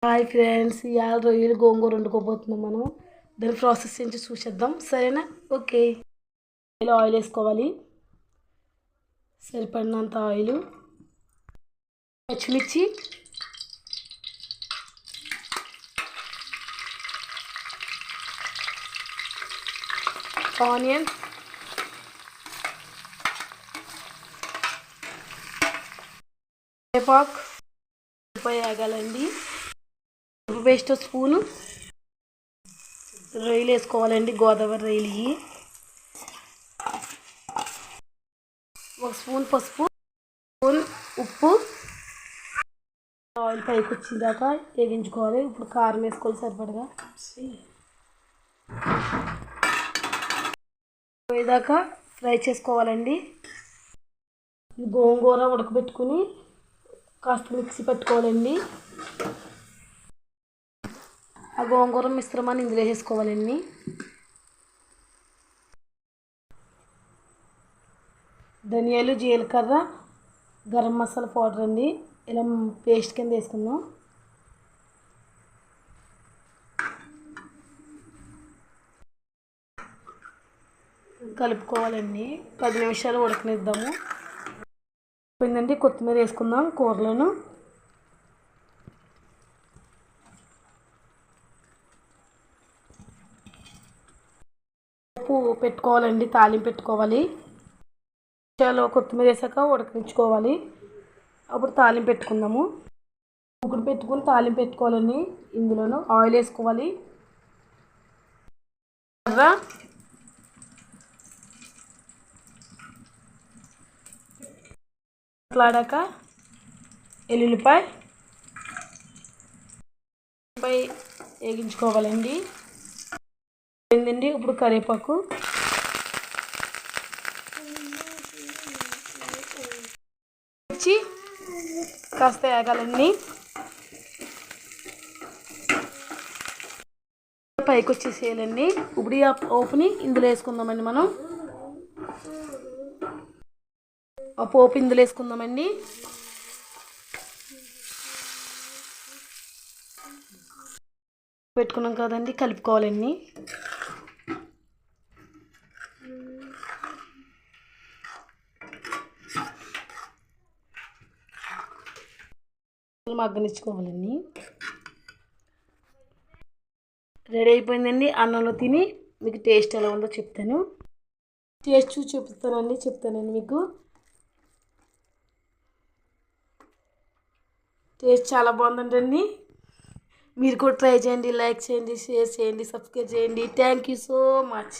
Hi friends, ఇవాళ రొయ్యలు గోంగూర వండుకోబోతున్నాం. మనం దాని ప్రాసెస్ ఏంటి చూసేద్దాం, సరేనా? ఓకే. ఆయిల్ వేసుకోవాలి, సరిపడినంత ఆయిల్, పచ్చిమిర్చి, ఆనియన్, కరివేపాకు, వేగాలండి. పేస్ట్ స్పూను, రొయ్యలు వేసుకోవాలండి. గోదావరి రొయ్యలు ఇవి. ఒక స్పూన్ పసుపు, స్పూన్ ఉప్పు. ఆయిల్ పైకి వచ్చిందాక వేగించుకోవాలి. ఇప్పుడు కారం వేసుకోవాలి సరిపడగా. పోయేదాకా ఫ్రై చేసుకోవాలండి. గోంగూర ఉడకబెట్టుకుని కాస్త మిక్సీ పెట్టుకోవాలండి. ఆ గోంగూర మిశ్రమాన్ని ఇందులో వేసుకోవాలండి. ధనియాలు, జీలకర్ర, గరం మసాలా పౌడర్ అండి. ఇలా పేస్ట్ కింద వేసుకుందాం. కలుపుకోవాలండి. 10 నిమిషాలు ఉడకనిద్దాము. పోయిందండి. కొత్తిమీర వేసుకుందాం కూరలోను. ఉప్పు పెట్టుకోవాలండి, తాలింపు పెట్టుకోవాలి. కొత్తిమీర వేసాక ఉడకించుకోవాలి. అప్పుడు తాలింపు పెట్టుకుందాము. ఉప్పుడు పెట్టుకుని తాలింపు పెట్టుకోవాలండి. ఇందులోను ఆయిల్ వేసుకోవాలి. అట్లాడాక ఎల్లుల్లిపాయ వేగించుకోవాలండి. ఏంటండి ఇప్పుడు కరివేపాకు, వచ్చి కాస్త వేగాలండి. పైకి వచ్చేసేయాలండి. ఇప్పుడు ఆ పోపుని ఇందులో వేసుకుందామండి. మనం ఆ పోపు ఇందులో వేసుకుందామండి. పెట్టుకున్నాం కదండి, కలుపుకోవాలండి. మగ్గనిచ్చుకోవాలండి. రెడీ అయిపోయిందండి. అన్నంలో తిని మీకు టేస్ట్ ఎలా ఉందో చెప్తాను. టేస్ట్ చూసి చెప్తానండి మీకు. టేస్ట్ చాలా బాగుందండి. మీరు కూడా ట్రై చేయండి, లైక్ చేయండి, షేర్ చేయండి, సబ్స్క్రైబ్ చేయండి. Thank you so much.